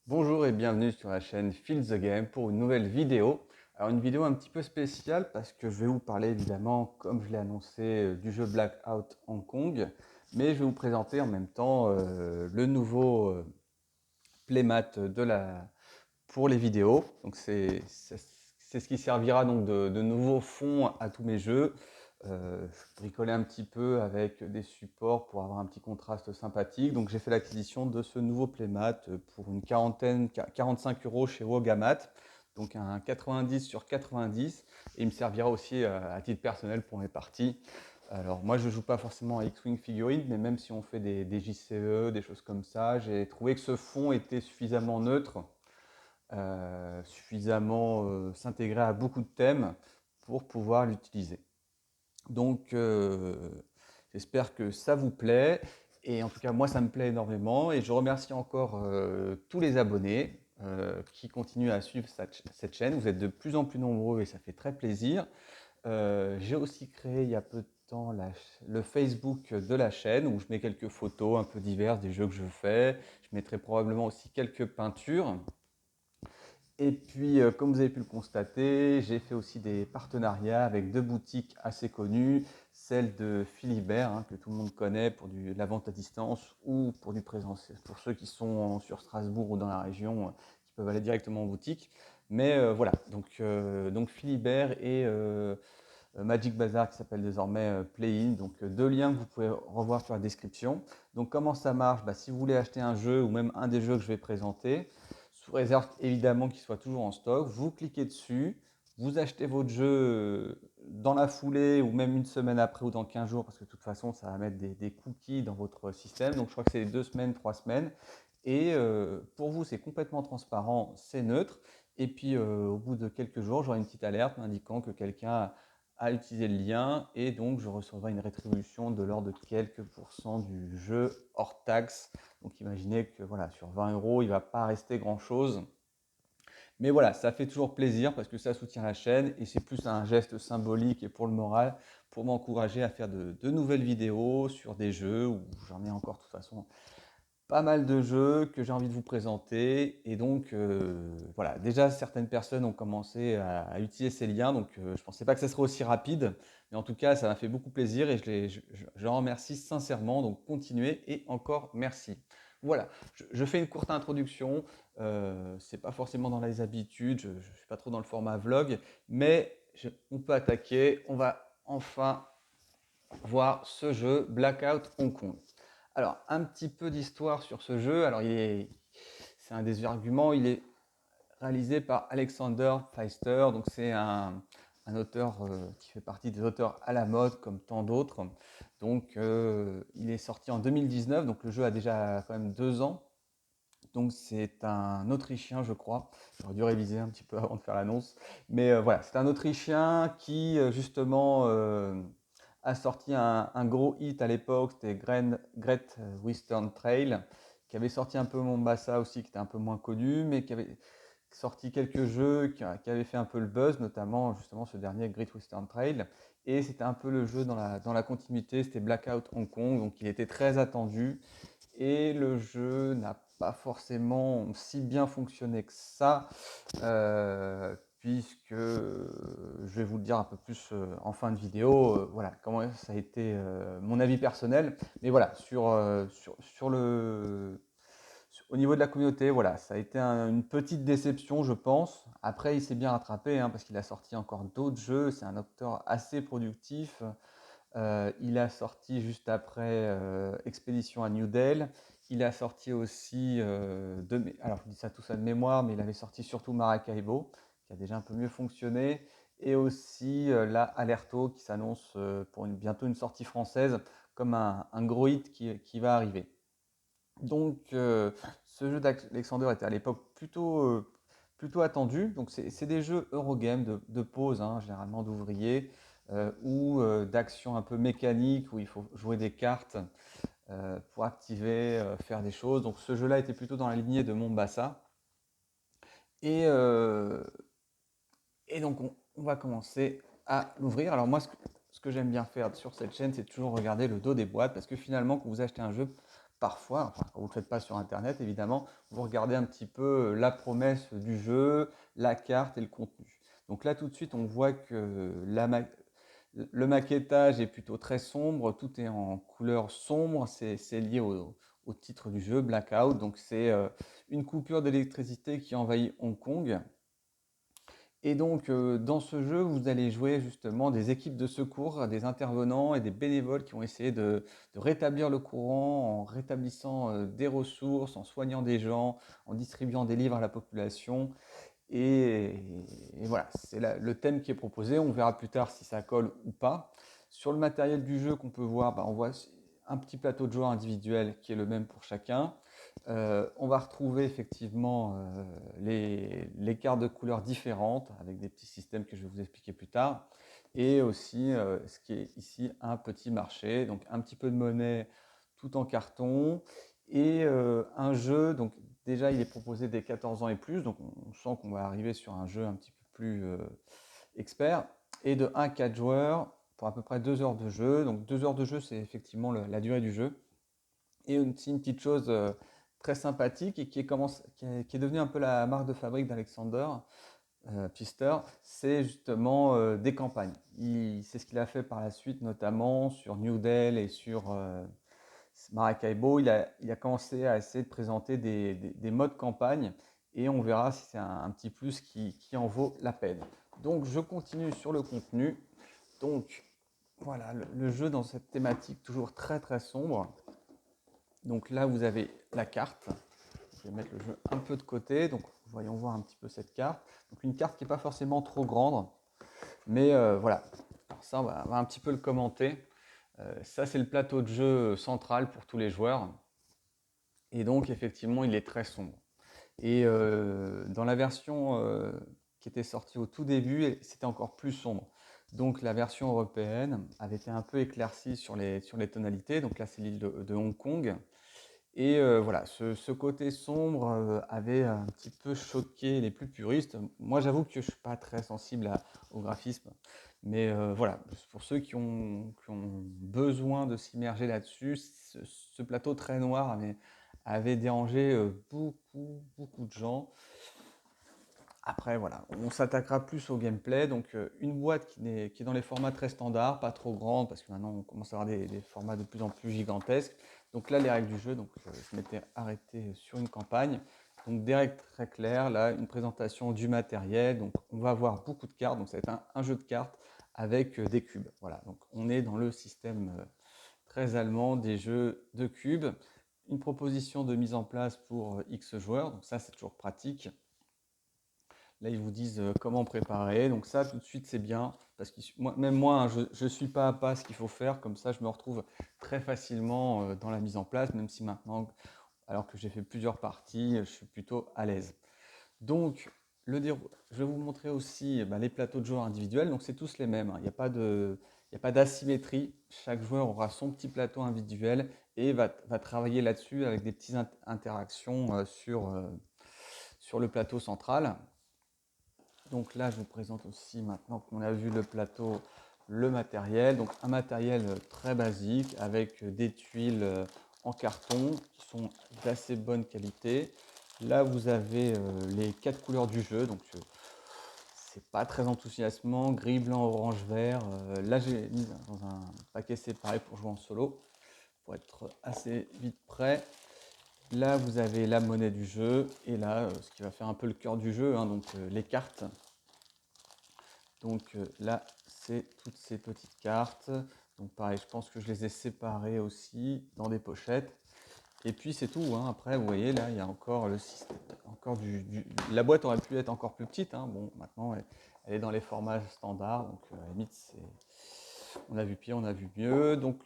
Bonjour et bienvenue sur la chaîne Feel the Game pour une nouvelle vidéo. Alors une vidéo un petit peu spéciale parce que je vais vous parler évidemment, comme je l'ai annoncé, du jeu Blackout Hong Kong, mais je vais vous présenter en même temps le nouveau playmat pour les vidéos. Donc c'est ce qui servira donc de nouveau fond à tous mes jeux. Je bricolais un petit peu avec des supports pour avoir un petit contraste sympathique. Donc j'ai fait l'acquisition de ce nouveau playmat pour une quarantaine, 45 euros chez Wogamat. Donc un 90 sur 90. Et il me servira aussi à titre personnel pour mes parties. Alors moi je joue pas forcément à X-Wing figurines, mais même si on fait des JCE, des choses comme ça, j'ai trouvé que ce fond était suffisamment neutre, suffisamment s'intégrer à beaucoup de thèmes pour pouvoir l'utiliser. Donc, j'espère que ça vous plaît. Et en tout cas, moi, ça me plaît énormément. Et je remercie encore tous les abonnés qui continuent à suivre cette chaîne. Vous êtes de plus en plus nombreux et ça fait très plaisir. J'ai aussi créé il y a peu de temps le Facebook de la chaîne où je mets quelques photos un peu diverses des jeux que je fais. Je mettrai probablement aussi quelques peintures. Et puis, comme vous avez pu le constater, j'ai fait aussi des partenariats avec deux boutiques assez connues, celle de Philibert, hein, que tout le monde connaît pour la vente à distance ou pour du présentiel, pour ceux qui sont sur Strasbourg ou dans la région, qui peuvent aller directement en boutique. Mais voilà, donc Philibert et Magic Bazar qui s'appelle désormais Play-in, donc deux liens que vous pouvez revoir sur la description. Donc comment ça marche? Si vous voulez acheter un jeu ou même un des jeux que je vais présenter, sous réserve évidemment qu'il soit toujours en stock, vous cliquez dessus, vous achetez votre jeu dans la foulée ou même une semaine après ou dans 15 jours parce que de toute façon ça va mettre des cookies dans votre système. Donc je crois que c'est 2 semaines, 3 semaines. Et pour vous c'est complètement transparent, c'est neutre. Et puis au bout de quelques jours, j'aurai une petite alerte m'indiquant que quelqu'un a utilisé le lien et donc je recevrai une rétribution de l'ordre de quelques pourcents du jeu hors taxe. Donc imaginez que voilà, sur 20 euros, il ne va pas rester grand-chose. Mais voilà, ça fait toujours plaisir parce que ça soutient la chaîne et c'est plus un geste symbolique et pour le moral, pour m'encourager à faire de nouvelles vidéos sur des jeux où j'en ai encore de toute façon pas mal de jeux que j'ai envie de vous présenter. Et donc, voilà, déjà certaines personnes ont commencé à utiliser ces liens, donc je ne pensais pas que ça serait aussi rapide. Mais en tout cas, ça m'a fait beaucoup plaisir et je en remercie sincèrement. Donc, continuez et encore merci. Voilà, je fais une courte introduction. C'est pas forcément dans les habitudes, je ne suis pas trop dans le format vlog, mais on peut attaquer. On va enfin voir ce jeu Blackout Hong Kong. Alors, un petit peu d'histoire sur ce jeu. Alors, c'est un des arguments. Il est réalisé par Alexander Pfister. Donc, c'est un auteur qui fait partie des auteurs à la mode, comme tant d'autres. Donc, il est sorti en 2019. Donc, le jeu a déjà quand même 2 ans. Donc, c'est un Autrichien, je crois. J'aurais dû réviser un petit peu avant de faire l'annonce. Mais voilà, c'est un Autrichien qui, justement, a sorti un gros hit à l'époque, c'était Great Western Trail, qui avait sorti un peu Mombasa aussi, qui était un peu moins connu, mais qui avait sorti quelques jeux qui avaient fait un peu le buzz, notamment justement ce dernier Great Western Trail. Et c'était un peu le jeu dans la continuité, c'était Blackout Hong Kong, donc il était très attendu. Et le jeu n'a pas forcément si bien fonctionné que ça, puisque je vais vous le dire un peu plus en fin de vidéo, voilà, comment ça a été mon avis personnel. Mais voilà, au niveau de la communauté, voilà, ça a été une petite déception, je pense. Après, il s'est bien rattrapé, hein, parce qu'il a sorti encore d'autres jeux. C'est un auteur assez productif. Il a sorti juste après Expédition à New Delhi. Il a sorti aussi, alors je dis ça tout ça de mémoire, mais il avait sorti surtout Maracaibo, qui a déjà un peu mieux fonctionné, et aussi là Alerto, qui s'annonce pour bientôt une sortie française, comme un gros hit qui va arriver. Donc ce jeu d'Alexander était à l'époque plutôt attendu. Donc c'est des jeux Eurogame de pause, hein, généralement d'ouvriers, ou d'action un peu mécanique, où il faut jouer des cartes pour activer, faire des choses. Donc ce jeu-là était plutôt dans la lignée de Mombasa. Et, euh, et donc on va commencer à l'ouvrir. Alors moi ce que j'aime bien faire sur cette chaîne, c'est toujours regarder le dos des boîtes, parce que finalement quand vous achetez un jeu, parfois, enfin, quand vous ne le faites pas sur Internet, évidemment, vous regardez un petit peu la promesse du jeu, la carte et le contenu. Donc là, tout de suite, on voit que le maquettage est plutôt très sombre, tout est en couleur sombre, c'est lié au titre du jeu, Blackout. Donc c'est une coupure d'électricité qui envahit Hong Kong. Et donc, dans ce jeu, vous allez jouer justement des équipes de secours, des intervenants et des bénévoles qui vont essayer de rétablir le courant en rétablissant des ressources, en soignant des gens, en distribuant des livres à la population. Et, et voilà, c'est le thème qui est proposé. On verra plus tard si ça colle ou pas. Sur le matériel du jeu qu'on peut voir, bah, on voit un petit plateau de joueurs individuel qui est le même pour chacun. On va retrouver effectivement les cartes de couleurs différentes avec des petits systèmes que je vais vous expliquer plus tard. Et aussi ce qui est ici un petit marché, donc un petit peu de monnaie tout en carton. Et un jeu, donc déjà il est proposé dès 14 ans et plus, donc on sent qu'on va arriver sur un jeu un petit peu plus expert. Et de 1 à 4 joueurs pour à peu près 2 heures de jeu. Donc 2 heures de jeu, c'est effectivement la durée du jeu. Et aussi une petite chose très sympathique et qui est devenue un peu la marque de fabrique d'Alexander Pfister, c'est justement des campagnes. C'est ce qu'il a fait par la suite, notamment sur New Deal et sur Maracaibo. Il a commencé à essayer de présenter des modes campagne et on verra si c'est un petit plus qui en vaut la peine. Donc je continue sur le contenu. Donc voilà, le jeu dans cette thématique toujours très très sombre. Donc là, vous avez la carte. Je vais mettre le jeu un peu de côté. Donc, voyons voir un petit peu cette carte. Donc, une carte qui n'est pas forcément trop grande. Mais voilà. Alors ça, on va un petit peu le commenter. Ça, c'est le plateau de jeu central pour tous les joueurs. Et donc, effectivement, il est très sombre. Et dans la version qui était sortie au tout début, c'était encore plus sombre. Donc la version européenne avait été un peu éclaircie sur les tonalités. Donc là, c'est l'île de Hong Kong. Et voilà, ce côté sombre avait un petit peu choqué les plus puristes. Moi, j'avoue que je ne suis pas très sensible au graphisme. Mais voilà, pour ceux qui ont besoin de s'immerger là-dessus, ce plateau très noir avait dérangé beaucoup de gens. Après, voilà, on s'attaquera plus au gameplay. Donc, une boîte qui est dans les formats très standards, pas trop grande, parce que maintenant, on commence à avoir des formats de plus en plus gigantesques. Donc là, les règles du jeu, donc, je m'étais arrêté sur une campagne. Donc, des règles très claires, là, une présentation du matériel. Donc, on va avoir beaucoup de cartes. Donc, ça va être un jeu de cartes avec des cubes. Voilà, donc on est dans le système très allemand des jeux de cubes. Une proposition de mise en place pour X joueurs. Donc, ça, c'est toujours pratique. Là, ils vous disent comment préparer. Donc ça, tout de suite, c'est bien. Parce que même moi, hein, je ne suis pas à pas ce qu'il faut faire. Comme ça, je me retrouve très facilement dans la mise en place, même si maintenant, alors que j'ai fait plusieurs parties, je suis plutôt à l'aise. Donc, je vais vous montrer aussi les plateaux de joueurs individuels. Donc, c'est tous les mêmes, hein. Il n'y a pas d'asymétrie. Chaque joueur aura son petit plateau individuel et va travailler là-dessus avec des petites interactions sur le plateau central. Donc là, je vous présente aussi, maintenant qu'on a vu le plateau, le matériel. Donc un matériel très basique avec des tuiles en carton qui sont d'assez bonne qualité. Là, vous avez les 4 couleurs du jeu. Donc c'est pas très enthousiasmant. Gris, blanc, orange, vert. Là, j'ai mis dans un paquet séparé pour jouer en solo, pour être assez vite prêt. Là, vous avez la monnaie du jeu et là, ce qui va faire un peu le cœur du jeu, hein, donc les cartes. Donc là, c'est toutes ces petites cartes. Donc pareil, je pense que je les ai séparées aussi dans des pochettes. Et puis c'est tout, hein. Après, vous voyez, là, il y a encore le système. La boîte aurait pu être encore plus petite, hein. Bon, maintenant, elle est dans les formats standards. Donc à la limite, on a vu pire, on a vu mieux. Donc,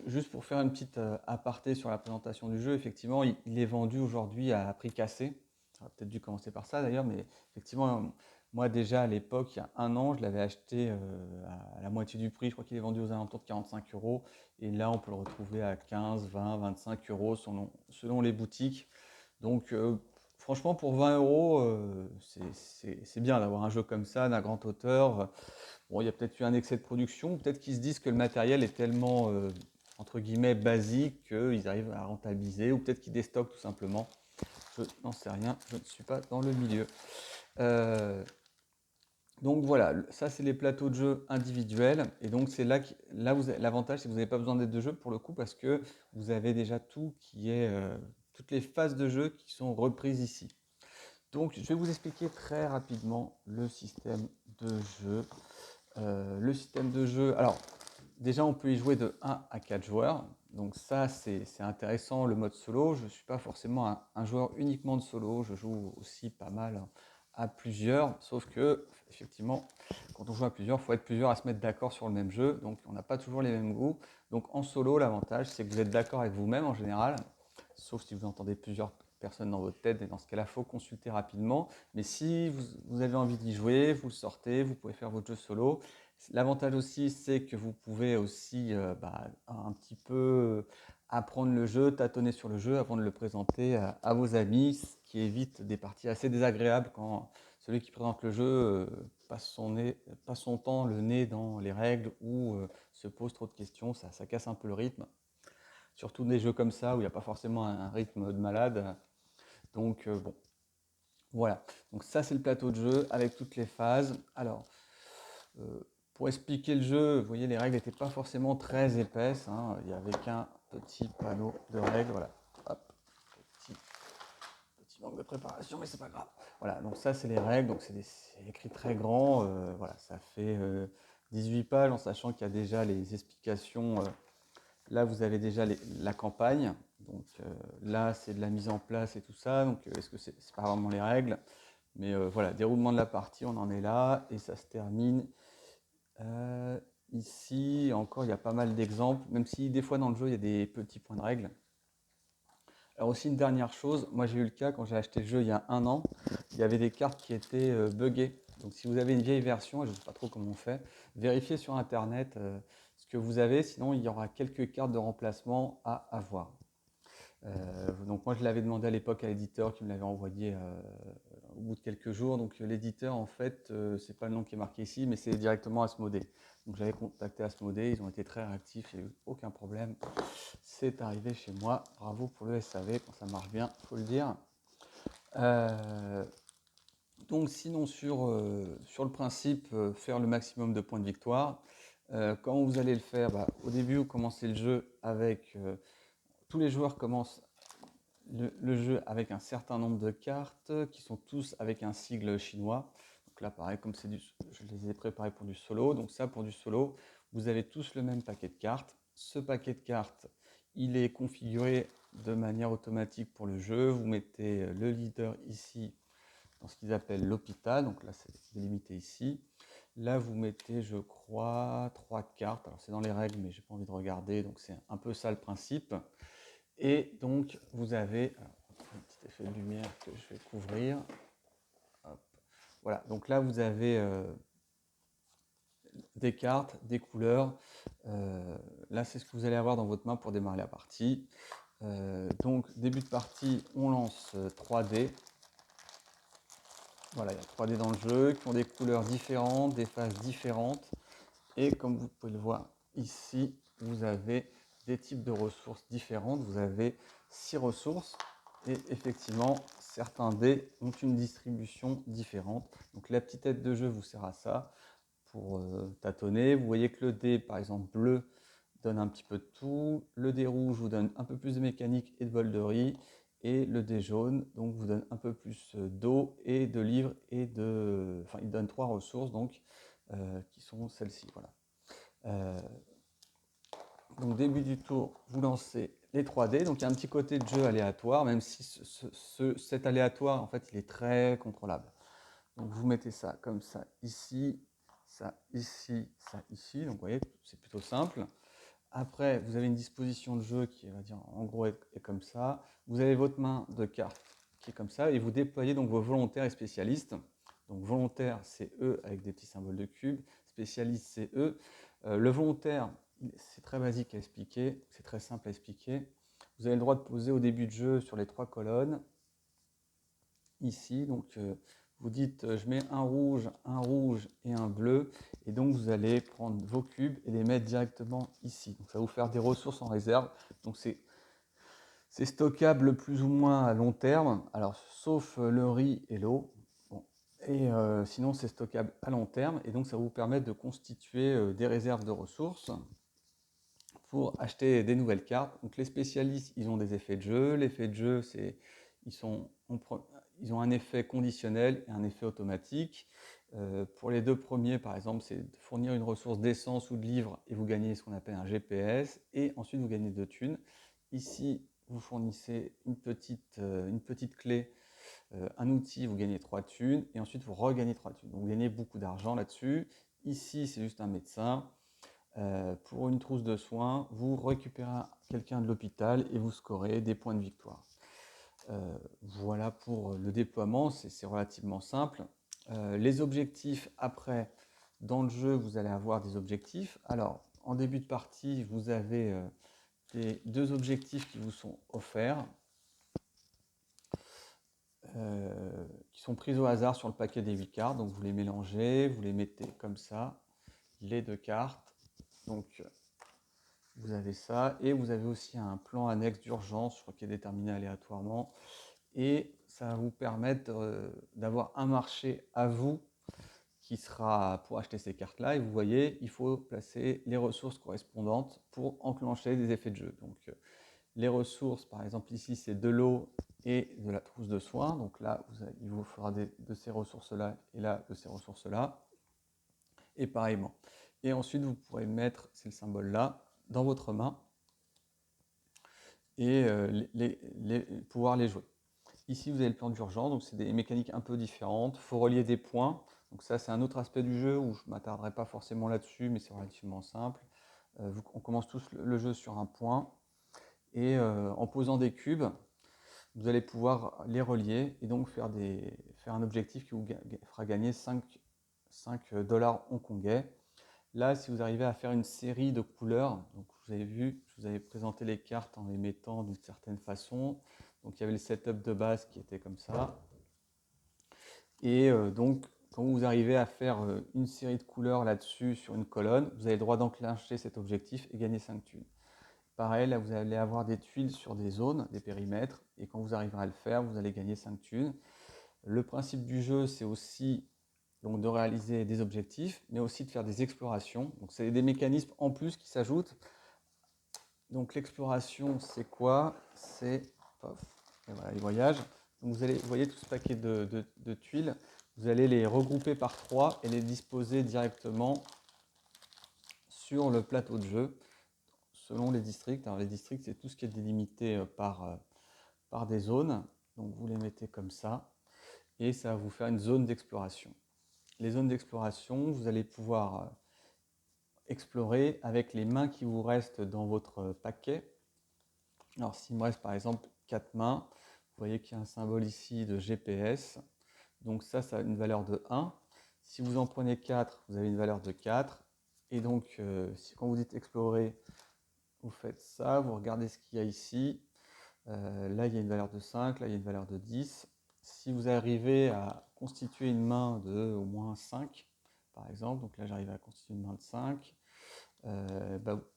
juste pour faire une petite aparté sur la présentation du jeu, effectivement, il est vendu aujourd'hui à prix cassé. J'aurais peut-être dû commencer par ça d'ailleurs, mais effectivement, moi déjà à l'époque, il y a un an, je l'avais acheté à la moitié du prix. Je crois qu'il est vendu aux alentours de 45 euros. Et là, on peut le retrouver à 15, 20, 25 euros selon les boutiques. Donc, franchement, pour 20 euros, c'est bien d'avoir un jeu comme ça, d'un grand auteur. Bon, il y a peut-être eu un excès de production, peut-être qu'ils se disent que le matériel est tellement entre guillemets basiques qu'ils arrivent à rentabiliser ou peut-être qu'ils déstockent tout simplement. Je n'en sais rien, je ne suis pas dans le milieu. Donc voilà, ça c'est les plateaux de jeu individuels et donc c'est là l'avantage c'est que vous n'avez pas besoin d'aide de jeu pour le coup parce que vous avez déjà tout qui est toutes les phases de jeu qui sont reprises ici. Donc je vais vous expliquer très rapidement le système de jeu. Le système de jeu, alors déjà on peut y jouer de 1 à 4 joueurs, donc ça c'est intéressant le mode solo. Je ne suis pas forcément un joueur uniquement de solo, je joue aussi pas mal à plusieurs, sauf que effectivement quand on joue à plusieurs, il faut être plusieurs à se mettre d'accord sur le même jeu, donc on n'a pas toujours les mêmes goûts. Donc en solo, l'avantage c'est que vous êtes d'accord avec vous-même en général, sauf si vous entendez plusieurs personnes dans votre tête, et dans ce cas-là, il faut consulter rapidement. Mais si vous avez envie d'y jouer, vous le sortez, vous pouvez faire votre jeu solo. L'avantage aussi, c'est que vous pouvez aussi un petit peu apprendre le jeu, tâtonner sur le jeu avant de le présenter à vos amis, ce qui évite des parties assez désagréables quand celui qui présente le jeu passe son temps le nez dans les règles ou se pose trop de questions, ça casse un peu le rythme. Surtout des jeux comme ça où il n'y a pas forcément un rythme de malade. Donc bon, voilà. Donc ça c'est le plateau de jeu avec toutes les phases. Alors, pour expliquer le jeu, vous voyez les règles n'étaient pas forcément très épaisses, hein. Il n'y avait qu'un petit panneau de règles. Voilà. Hop. Petit manque de préparation, mais c'est pas grave. Voilà, donc ça c'est les règles, donc c'est écrit très grand. Voilà, ça fait 18 pages en sachant qu'il y a déjà les explications. Là, vous avez déjà la campagne. Donc là, c'est de la mise en place et tout ça. Donc, est-ce que c'est pas vraiment les règles? Mais voilà, déroulement de la partie, on en est là. Et ça se termine ici. Encore, il y a pas mal d'exemples. Même si des fois dans le jeu, il y a des petits points de règles. Alors aussi, une dernière chose. Moi, j'ai eu le cas quand j'ai acheté le jeu il y a 1 an. Il y avait des cartes qui étaient buggées. Donc, si vous avez une vieille version, et je ne sais pas trop comment on fait, vérifiez sur Internet ce que vous avez. Sinon, il y aura quelques cartes de remplacement à avoir. Donc moi je l'avais demandé à l'époque à l'éditeur qui me l'avait envoyé au bout de quelques jours. Donc l'éditeur en fait c'est pas le nom qui est marqué ici mais c'est directement Asmodée. Donc j'avais contacté Asmodée, ils ont été très réactifs, il n'y a eu aucun problème. C'est arrivé chez moi, bravo pour le SAV quand ça marche bien, faut le dire. Donc sinon sur le principe, faire le maximum de points de victoire. Comment vous allez le faire? Au début vous commencez le jeu avec tous les joueurs commencent le jeu avec un certain nombre de cartes qui sont tous avec un sigle chinois. Donc là, pareil, comme je les ai préparés pour du solo. Donc ça, pour du solo, vous avez tous le même paquet de cartes. Ce paquet de cartes, il est configuré de manière automatique pour le jeu. Vous mettez le leader ici dans ce qu'ils appellent l'hôpital. Donc là, c'est délimité ici. Là, vous mettez, je crois, 3 cartes. Alors c'est dans les règles, mais j'ai pas envie de regarder. Donc c'est un peu ça le principe. Et donc, vous avez un petit effet de lumière que je vais couvrir. Hop. Voilà, donc là, vous avez des cartes, des couleurs. Là, c'est ce que vous allez avoir dans votre main pour démarrer la partie. Donc, début de partie, on lance 3 dés. Voilà, il y a 3 dés dans le jeu qui ont des couleurs différentes, des phases différentes. Et comme vous pouvez le voir ici, vous avez des types de ressources différentes. Vous avez 6 ressources et effectivement, certains dés ont une distribution différente. Donc la petite aide de jeu vous sert à ça pour tâtonner. Vous voyez que le dé, par exemple bleu, donne un petit peu de tout. Le dé rouge vous donne un peu plus de mécanique et de bol de riz. Et le dé jaune donc vous donne un peu plus d'eau et de livres et de... Enfin, il donne 3 ressources donc qui sont celles-ci. Voilà. Donc début du tour, vous lancez les 3 dés. Donc il y a un petit côté de jeu aléatoire, même si cet aléatoire, en fait, il est très contrôlable. Donc vous mettez ça comme ça ici, ça ici, ça ici. Donc vous voyez, c'est plutôt simple. Après, vous avez une disposition de jeu qui, on va dire, en gros, est comme ça. Vous avez votre main de cartes qui est comme ça, et vous déployez donc vos volontaires et spécialistes. Donc volontaire, c'est E avec des petits symboles de cube. Spécialiste, c'est E. Le volontaire, c'est très basique à expliquer, c'est très simple à expliquer. Vous avez le droit de poser au début de jeu sur les 3 colonnes, ici. Donc vous dites je mets un rouge et un bleu, et donc vous allez prendre vos cubes et les mettre directement ici. Donc ça va vous faire des ressources en réserve. Donc c'est stockable plus ou moins à long terme, alors sauf le riz et l'eau. Bon. Et sinon c'est stockable à long terme, et donc ça va vous permettre de constituer des réserves de ressources pour acheter des nouvelles cartes. Donc les spécialistes, ils ont des effets de jeu. L'effet de jeu, c'est ils ont un effet conditionnel et un effet automatique. Pour les deux premiers, par exemple, c'est de fournir une ressource d'essence ou de livres et vous gagnez ce qu'on appelle un GPS, et ensuite vous gagnez 2 thunes. Ici, vous fournissez une petite clé, un outil, vous gagnez 3 thunes, et ensuite vous regagnez 3 thunes. Donc vous gagnez beaucoup d'argent là-dessus. Ici, c'est juste un médecin. Pour une trousse de soins, vous récupérez quelqu'un de l'hôpital et vous scorez des points de victoire. Voilà pour le déploiement, c'est relativement simple. Les objectifs, après, dans le jeu, vous allez avoir des objectifs. Alors, en début de partie, vous avez les 2 objectifs qui vous sont offerts, qui sont pris au hasard sur le paquet des 8 cartes. Donc vous les mélangez, vous les mettez comme ça, les 2 cartes. Donc vous avez ça, et vous avez aussi un plan annexe d'urgence, je crois, qui est déterminé aléatoirement, et ça va vous permettre d'avoir un marché à vous qui sera pour acheter ces cartes-là. Et vous voyez, il faut placer les ressources correspondantes pour enclencher des effets de jeu. Donc les ressources, par exemple ici, c'est de l'eau et de la trousse de soins. Donc là, il vous faudra de ces ressources-là, et là, de ces ressources-là, et pareillement. Et ensuite, vous pourrez mettre, c'est le symbole là, dans votre main, et pouvoir les jouer. Ici, vous avez le plan d'urgence, donc c'est des mécaniques un peu différentes. Il faut relier des points. Donc ça, c'est un autre aspect du jeu où je ne m'attarderai pas forcément là-dessus, mais c'est relativement simple. On commence tous le jeu sur un point, et en posant des cubes, vous allez pouvoir les relier et donc faire un objectif qui vous fera gagner 5 dollars hongkongais. Là, si vous arrivez à faire une série de couleurs, donc vous avez vu, je vous avais présenté les cartes en les mettant d'une certaine façon. Donc il y avait le setup de base qui était comme ça. Et donc quand vous arrivez à faire une série de couleurs là-dessus sur une colonne, vous avez le droit d'enclencher cet objectif et gagner 5 thunes. Pareil, là vous allez avoir des tuiles sur des zones, des périmètres, et quand vous arriverez à le faire, vous allez gagner 5 thunes. Le principe du jeu, c'est aussi donc de réaliser des objectifs, mais aussi de faire des explorations. Donc c'est des mécanismes en plus qui s'ajoutent. Donc l'exploration, c'est quoi? C'est voilà, les voyages. Donc vous voyez tout ce paquet de tuiles, vous allez les regrouper par 3 et les disposer directement sur le plateau de jeu selon les districts. Alors les districts, c'est tout ce qui est délimité par des zones. Donc vous les mettez comme ça, et ça va vous faire une zone d'exploration. Les zones d'exploration, vous allez pouvoir explorer avec les mains qui vous restent dans votre paquet. Alors s'il me reste par exemple 4 mains, vous voyez qu'il y a un symbole ici de GPS. Donc ça a une valeur de 1. Si vous en prenez 4, vous avez une valeur de 4. Et donc quand vous dites explorer, vous faites ça, vous regardez ce qu'il y a ici. Là, il y a une valeur de 5, là, il y a une valeur de 10. Si vous arrivez à constituer une main de au moins 5, par exemple, donc là, j'arrive à constituer une main de 5,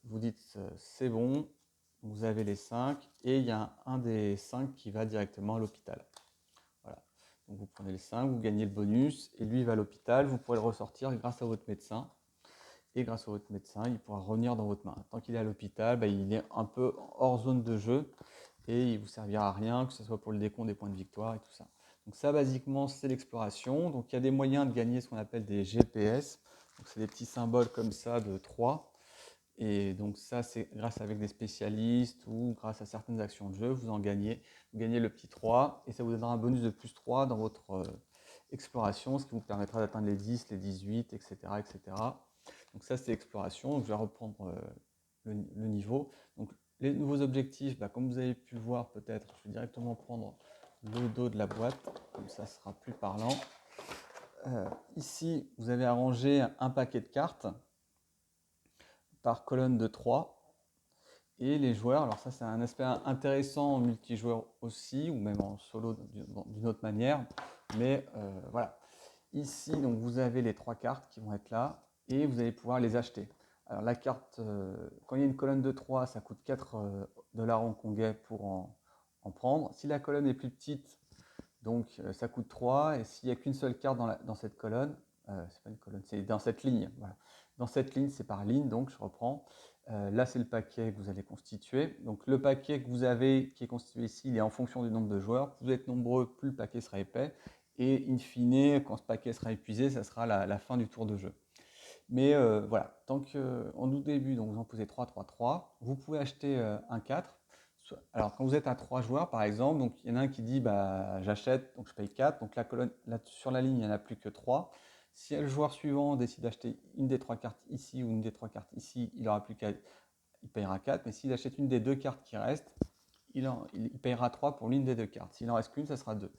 vous dites c'est bon, vous avez les 5, et il y a un des 5 qui va directement à l'hôpital. Voilà. Donc vous prenez les 5, vous gagnez le bonus, et lui va à l'hôpital, vous pourrez le ressortir grâce à votre médecin. Et grâce à votre médecin, il pourra revenir dans votre main. Tant qu'il est à l'hôpital, il est un peu hors zone de jeu, et il ne vous servira à rien, que ce soit pour le décompte des points de victoire et tout ça. Donc ça, basiquement, c'est l'exploration. Donc il y a des moyens de gagner ce qu'on appelle des GPS. Donc c'est des petits symboles comme ça de 3. Et donc ça, c'est grâce avec des spécialistes ou grâce à certaines actions de jeu, vous en gagnez. Vous gagnez le petit 3, et ça vous donnera un bonus de plus 3 dans votre exploration, ce qui vous permettra d'atteindre les 10, les 18, etc. etc. Donc ça, c'est exploration. Donc je vais reprendre le niveau. Donc les nouveaux objectifs, comme vous avez pu le voir peut-être, je vais directement prendre le dos de la boîte, comme ça sera plus parlant. Ici, vous avez arrangé un paquet de cartes par colonne de 3. Et les joueurs, alors ça c'est un aspect intéressant en multijoueur aussi, ou même en solo d'une autre manière, mais voilà, Ici, donc, vous avez les 3 cartes qui vont être là et vous allez pouvoir les acheter. Alors la carte, quand il y a une colonne de 3, ça coûte 4 dollars hongkongais pour en prendre. Si la colonne est plus petite, donc ça coûte 3. Et s'il n'y a qu'une seule carte dans cette colonne, c'est pas une colonne, c'est dans cette ligne. Voilà. Dans cette ligne, c'est par ligne, donc je reprends. Là, c'est le paquet que vous allez constituer. Donc le paquet que vous avez, qui est constitué ici, il est en fonction du nombre de joueurs. Plus vous êtes nombreux, plus le paquet sera épais. Et in fine, quand ce paquet sera épuisé, ça sera la fin du tour de jeu. Mais voilà, tant qu'en tout début, donc vous en posez 3, 3, 3, vous pouvez acheter un 4. Alors quand vous êtes à 3 joueurs par exemple, donc il y en a un qui dit bah, j'achète, donc je paye 4, donc la colonne, là, sur la ligne il n'y en a plus que 3. Si le joueur suivant décide d'acheter une des 3 cartes ici ou une des 3 cartes ici, il n'aura plus qu'à, il payera 4, mais s'il achète une des 2 cartes qui restent, il payera 3 pour l'une des 2 cartes. S'il en reste qu'une, ça sera 2.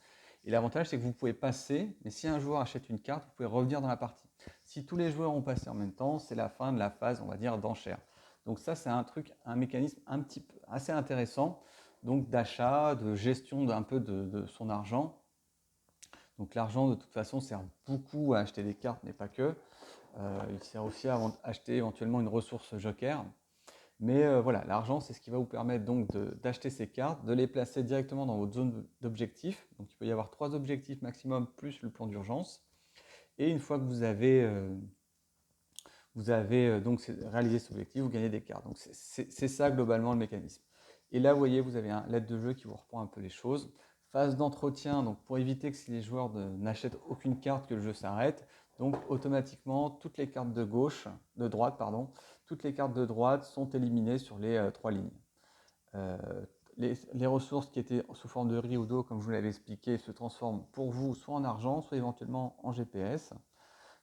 Et l'avantage, c'est que vous pouvez passer, mais si un joueur achète une carte, vous pouvez revenir dans la partie. Si tous les joueurs ont passé en même temps, c'est la fin de la phase, on va dire, d'enchère. Donc ça, c'est un mécanisme un petit peu assez intéressant, donc d'achat, de gestion d'un peu de son argent. Donc l'argent, de toute façon, sert beaucoup à acheter des cartes, mais pas que. Il sert aussi à acheter éventuellement une ressource joker. Mais voilà, l'argent, c'est ce qui va vous permettre donc d'acheter ces cartes, de les placer directement dans votre zone d'objectif. Donc il peut y avoir 3 objectifs maximum plus le plan d'urgence. Et une fois que vous avez donc réalisé cet objectif, vous gagnez des cartes. Donc c'est ça globalement le mécanisme. Et là, vous voyez, vous avez un l'aide de jeu qui vous reprend un peu les choses. Phase d'entretien, donc pour éviter que si les joueurs n'achètent aucune carte, que le jeu s'arrête. Donc automatiquement, toutes les cartes de droite, pardon, toutes les cartes de droite sont éliminées sur les 3 lignes. Euh, les ressources qui étaient sous forme de riz ou d'eau, comme je vous l'avais expliqué, se transforment pour vous soit en argent, soit éventuellement en GPS.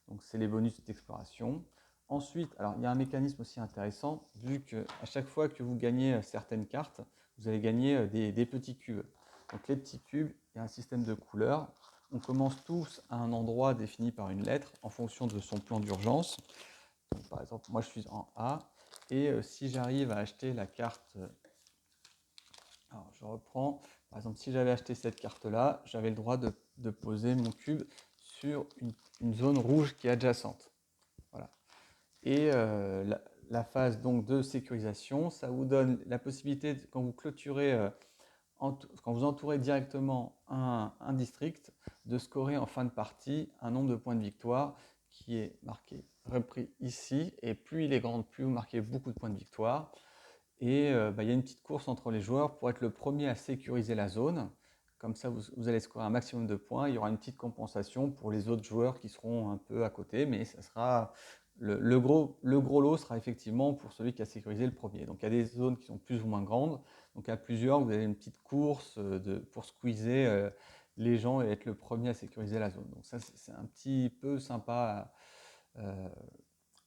Donc c'est les bonus d'exploration. Ensuite, alors il y a un mécanisme aussi intéressant, vu qu'à chaque fois que vous gagnez certaines cartes, vous allez gagner des petits cubes. Donc les petits cubes, il y a un système de couleurs. On commence tous à un endroit défini par une lettre en fonction de son plan d'urgence. Par exemple, moi je suis en A, et si j'arrive à acheter la carte, alors je reprends, par exemple si j'avais acheté cette carte-là, j'avais le droit de poser mon cube sur une zone rouge qui est adjacente. Voilà. Et la phase donc de sécurisation, ça vous donne la possibilité, quand vous clôturez, quand vous entourez directement un district, de scorer en fin de partie un nombre de points de victoire qui est marqué, repris ici. Et plus il est grand, plus vous marquez beaucoup de points de victoire. Et il y a une petite course entre les joueurs pour être le premier à sécuriser la zone. Comme ça, vous allez scorer un maximum de points. Il y aura une petite compensation pour les autres joueurs qui seront un peu à côté, mais ça sera le gros lot sera effectivement pour celui qui a sécurisé le premier. Donc il y a des zones qui sont plus ou moins grandes. Donc à plusieurs, vous avez une petite course pour squeezer les gens et être le premier à sécuriser la zone. Donc ça, c'est un petit peu sympa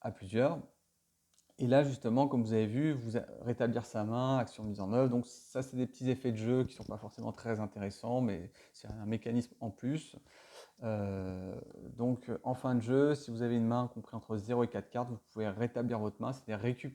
à plusieurs. Et là, justement, comme vous avez vu, rétablir sa main, action mise en œuvre. Donc ça, c'est des petits effets de jeu qui ne sont pas forcément très intéressants, mais c'est un mécanisme en plus. Donc en fin de jeu, si vous avez une main comprise entre 0 et 4 cartes, vous pouvez rétablir votre main, c'est-à-dire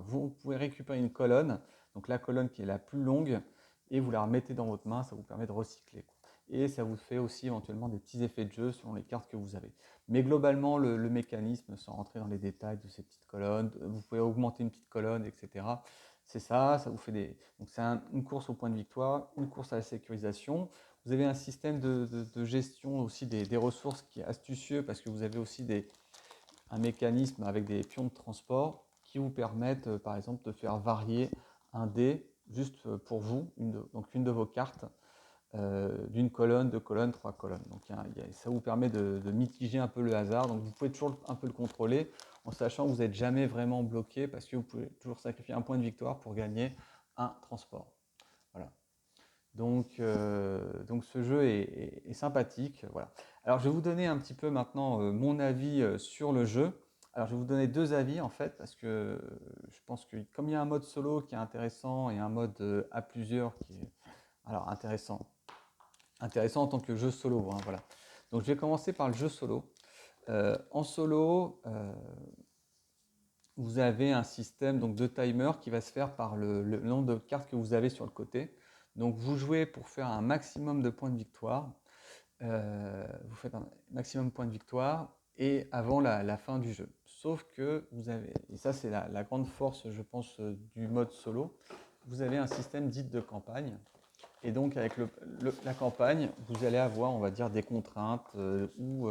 vous pouvez récupérer une colonne, donc la colonne qui est la plus longue, et vous la remettez dans votre main, ça vous permet de recycler. Et ça vous fait aussi éventuellement des petits effets de jeu selon les cartes que vous avez. Mais globalement, le mécanisme, sans rentrer dans les détails de ces petites colonnes, vous pouvez augmenter une petite colonne, etc. C'est ça, ça vous fait des... Donc c'est une course au point de victoire, une course à la sécurisation. Vous avez un système de gestion aussi des ressources qui est astucieux parce que vous avez aussi un mécanisme avec des pions de transport qui vous permettent, par exemple, de faire varier un dé juste pour vous, donc une de vos cartes, d'une colonne, 2 colonnes, 3 colonnes. Donc ça vous permet de mitiger un peu le hasard. Donc vous pouvez toujours un peu le contrôler en sachant que vous n'êtes jamais vraiment bloqué parce que vous pouvez toujours sacrifier un point de victoire pour gagner un transport. Voilà. Donc ce jeu est sympathique. Voilà. Alors je vais vous donner un petit peu maintenant mon avis sur le jeu. Alors je vais vous donner 2 avis en fait parce que je pense que comme il y a un mode solo qui est intéressant et un mode à plusieurs qui est alors intéressant en tant que jeu solo. Hein, voilà. Donc je vais commencer par le jeu solo. En solo, vous avez un système donc, de timer qui va se faire par le nombre de cartes que vous avez sur le côté. Donc vous jouez pour faire un maximum de points de victoire. vous faites un maximum de points de victoire et avant la fin du jeu. Sauf que vous avez, et ça c'est la grande force je pense du mode solo, vous avez un système dit de campagne. Et donc avec la campagne, vous allez avoir, on va dire, des contraintes ou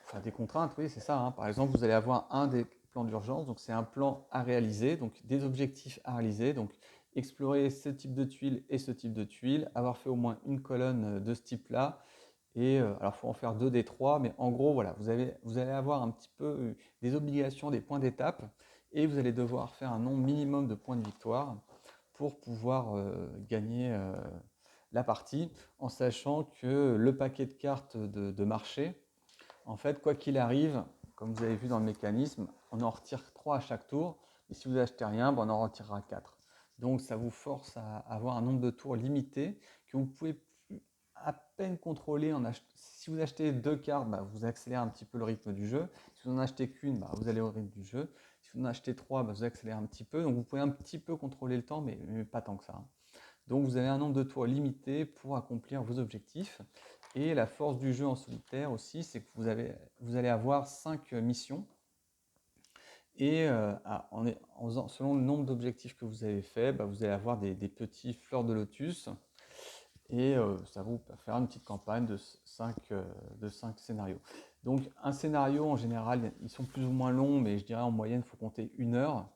enfin des contraintes, oui, c'est ça, hein. Par exemple, vous allez avoir un des plans d'urgence, donc c'est un plan à réaliser, donc des objectifs à réaliser, donc explorer ce type de tuiles et ce type de tuiles, avoir fait au moins une colonne de ce type-là, et alors il faut en faire 2 des 3, mais en gros, voilà, vous allez avoir un petit peu des obligations, des points d'étape, et vous allez devoir faire un nombre minimum de points de victoire pour pouvoir gagner la partie, en sachant que le paquet de cartes de marché, en fait, quoi qu'il arrive, comme vous avez vu dans le mécanisme, on en retire 3 à chaque tour. Et si vous achetez rien, ben on en retirera 4. Donc ça vous force à avoir un nombre de tours limité que vous pouvez à peine contrôler. Si vous achetez 2 cartes, ben vous accélérez un petit peu le rythme du jeu. Si vous n'en achetez qu'une, ben vous allez au rythme du jeu. Si vous en achetez 3, ben vous accélérez un petit peu. Donc vous pouvez un petit peu contrôler le temps, mais pas tant que ça, hein. Donc vous avez un nombre de tours limité pour accomplir vos objectifs. Et la force du jeu en solitaire aussi, c'est que vous allez avoir 5 missions. Et selon le nombre d'objectifs que vous avez fait, bah, vous allez avoir des petits fleurs de lotus. Et ça vous faire une petite campagne de 5 scénarios. Donc un scénario, en général, ils sont plus ou moins longs, mais je dirais en moyenne, il faut compter 1 heure.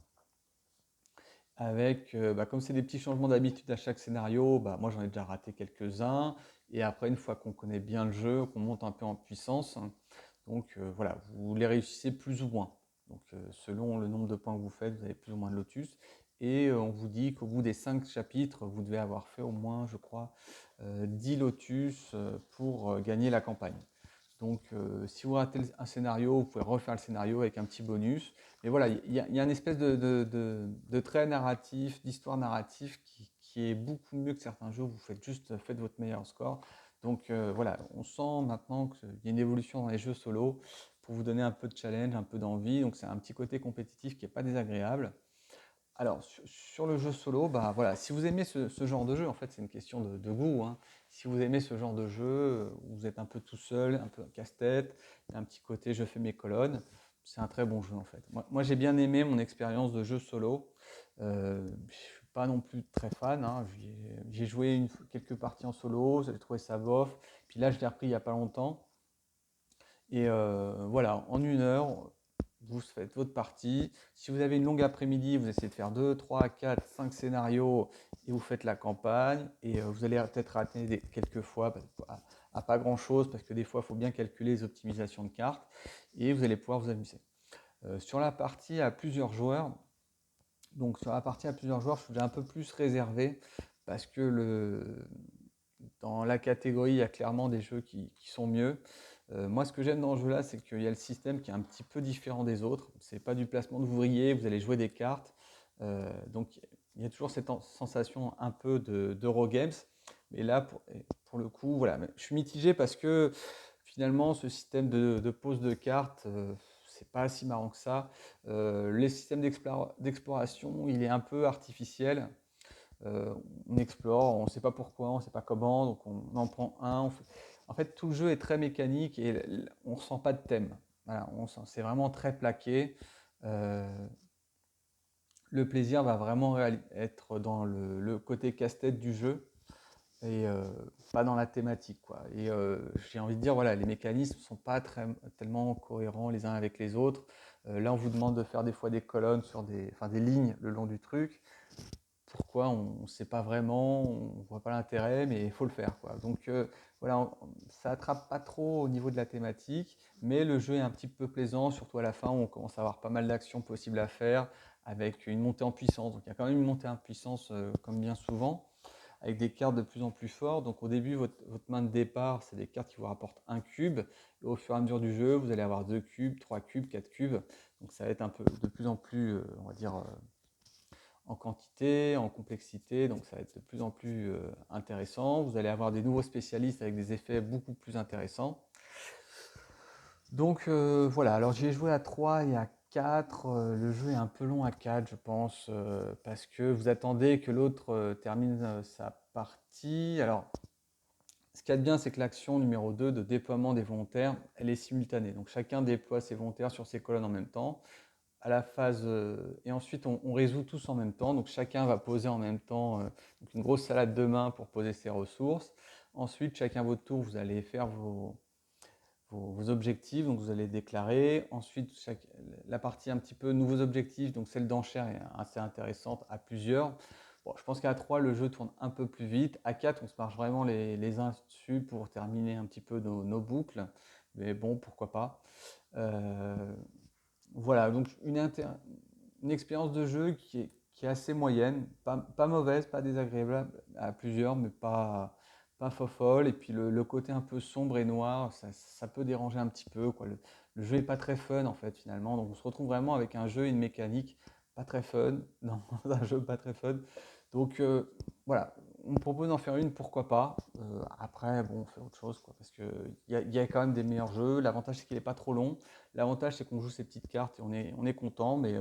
Avec, comme c'est des petits changements d'habitude à chaque scénario, bah, moi j'en ai déjà raté quelques-uns. Et après, une fois qu'on connaît bien le jeu, qu'on monte un peu en puissance, donc voilà, vous les réussissez plus ou moins. Donc selon le nombre de points que vous faites, vous avez plus ou moins de lotus. Et on vous dit qu'au bout des 5 chapitres, vous devez avoir fait au moins, je crois, 10 lotus pour gagner la campagne. Donc, si vous ratez un scénario, vous pouvez refaire le scénario avec un petit bonus. Mais voilà, il y a une espèce de trait narratif, d'histoire narrative qui est beaucoup mieux que certains jeux où vous faites votre meilleur score. Donc voilà, on sent maintenant qu'il y a une évolution dans les jeux solo pour vous donner un peu de challenge, un peu d'envie. Donc c'est un petit côté compétitif qui n'est pas désagréable. Alors, sur le jeu solo, bah voilà, si vous aimez ce genre de jeu, en fait, c'est une question de goût, hein. Si vous aimez ce genre de jeu, où vous êtes un peu tout seul, un peu casse-tête, il y a un petit côté je fais mes colonnes, c'est un très bon jeu en fait. Moi j'ai bien aimé mon expérience de jeu solo. Je suis pas non plus très fan, hein. J'ai joué quelques parties en solo, j'ai trouvé ça bof. Puis là, je l'ai repris il n'y a pas longtemps. Et voilà, en 1 heure, vous faites votre partie. Si vous avez une longue après-midi, vous essayez de faire 2, 3, 4, 5 scénarios et vous faites la campagne. Et vous allez peut-être rater quelques fois à pas grand-chose parce que des fois, il faut bien calculer les optimisations de cartes et vous allez pouvoir vous amuser. Sur la partie à plusieurs joueurs, donc sur la partie à plusieurs joueurs, je suis déjà un peu plus réservé parce que dans la catégorie, il y a clairement des jeux qui sont mieux. Moi, ce que j'aime dans ce jeu-là, c'est qu'il y a le système qui est un petit peu différent des autres. C'est pas du placement d'ouvriers, vous allez jouer des cartes. Donc, il y a toujours cette sensation un peu d'Eurogames. Mais là, pour le coup, voilà, je suis mitigé parce que finalement, ce système de pose de cartes, c'est pas si marrant que ça. Les systèmes d'exploration, il est un peu artificiel. On explore, on ne sait pas pourquoi, on ne sait pas comment, donc on en prend un. En fait, tout le jeu est très mécanique et on ne ressent pas de thème. Voilà, c'est vraiment très plaqué. Euh, le plaisir va vraiment être dans le côté casse-tête du jeu et pas dans la thématique, quoi. Et j'ai envie de dire, voilà, les mécanismes ne sont pas tellement cohérents les uns avec les autres. Là, on vous demande de faire des fois des colonnes enfin des lignes le long du truc. Pourquoi on ne sait pas vraiment, on ne voit pas l'intérêt, mais il faut le faire, quoi. Donc voilà, ça attrape pas trop au niveau de la thématique, mais le jeu est un petit peu plaisant, surtout à la fin où on commence à avoir pas mal d'actions possibles à faire avec une montée en puissance. Donc il y a quand même une montée en puissance comme bien souvent, avec des cartes de plus en plus fortes. Donc au début, votre main de départ, c'est des cartes qui vous rapportent un cube. Et au fur et à mesure du jeu, vous allez avoir 2 cubes, 3 cubes, 4 cubes. Donc ça va être un peu de plus en plus, on va dire, en quantité, en complexité, donc ça va être de plus en plus intéressant. Vous allez avoir des nouveaux spécialistes avec des effets beaucoup plus intéressants. Donc voilà, alors j'ai joué à 3 il y a 4, le jeu est un peu long à 4, je pense, parce que vous attendez que l'autre termine sa partie. Alors, ce qu'il y a de bien, c'est que l'action numéro 2 de déploiement des volontaires, elle est simultanée. Donc chacun déploie ses volontaires sur ses colonnes en même temps. À la phase, et ensuite, on résout tous en même temps. Donc chacun va poser en même temps donc une grosse salade de main pour poser ses ressources. Ensuite, chacun à votre tour, vous allez faire vos objectifs, donc vous allez déclarer. Ensuite, la partie un petit peu nouveaux objectifs, donc celle d'enchère est assez intéressante à plusieurs. Bon, je pense qu'à 3, le jeu tourne un peu plus vite. À 4, on se marche vraiment les uns dessus pour terminer un petit peu nos boucles. Mais bon, pourquoi pas. Euh, voilà, donc une expérience de jeu qui est assez moyenne, pas mauvaise, pas désagréable à plusieurs, mais pas fofolle. Et puis le côté un peu sombre et noir, ça peut déranger un petit peu, quoi. Le jeu est pas très fun en fait finalement, donc on se retrouve vraiment avec un jeu et une mécanique pas très fun, dans un jeu pas très fun. Donc voilà, on me propose d'en faire une, pourquoi pas. Après, bon, on fait autre chose, quoi, parce qu'il y a quand même des meilleurs jeux. L'avantage, c'est qu'il n'est pas trop long. L'avantage, c'est qu'on joue ces petites cartes et on est content. Mais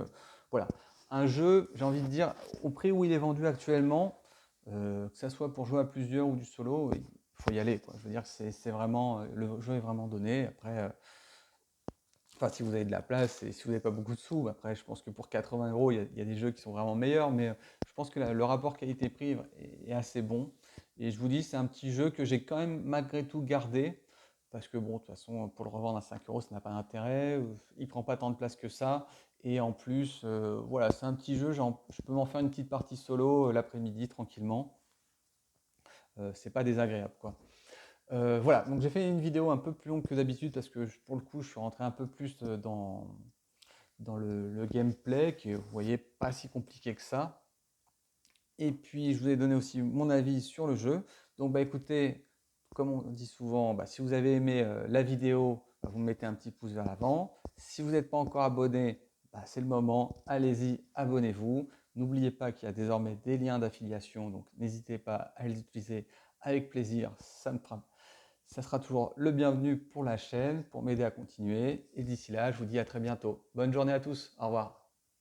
voilà, un jeu, j'ai envie de dire, au prix où il est vendu actuellement, que ce soit pour jouer à plusieurs ou du solo, il faut y aller, quoi. Je veux dire que c'est vraiment, le jeu est vraiment donné. Après, enfin, si vous avez de la place et si vous n'avez pas beaucoup de sous, après, je pense que pour 80 euros, il y a des jeux qui sont vraiment meilleurs, mais je pense que le rapport qualité-prix est assez bon. Et je vous dis, c'est un petit jeu que j'ai quand même malgré tout gardé, parce que bon, de toute façon, pour le revendre à 5 euros, ça n'a pas d'intérêt. Il prend pas tant de place que ça. Et en plus, voilà, c'est un petit jeu, je peux m'en faire une petite partie solo l'après-midi tranquillement. C'est pas désagréable, quoi. Voilà, donc j'ai fait une vidéo un peu plus longue que d'habitude parce que pour le coup, je suis rentré un peu plus dans le gameplay, qui est, vous voyez, pas si compliqué que ça. Et puis, je vous ai donné aussi mon avis sur le jeu. Donc, bah écoutez, comme on dit souvent, bah, si vous avez aimé la vidéo, bah, vous mettez un petit pouce vers l'avant. Si vous n'êtes pas encore abonné, bah, c'est le moment. Allez-y, abonnez-vous. N'oubliez pas qu'il y a désormais des liens d'affiliation, donc n'hésitez pas à les utiliser avec plaisir. Ça sera toujours le bienvenu pour la chaîne, pour m'aider à continuer. Et d'ici là, je vous dis à très bientôt. Bonne journée à tous. Au revoir.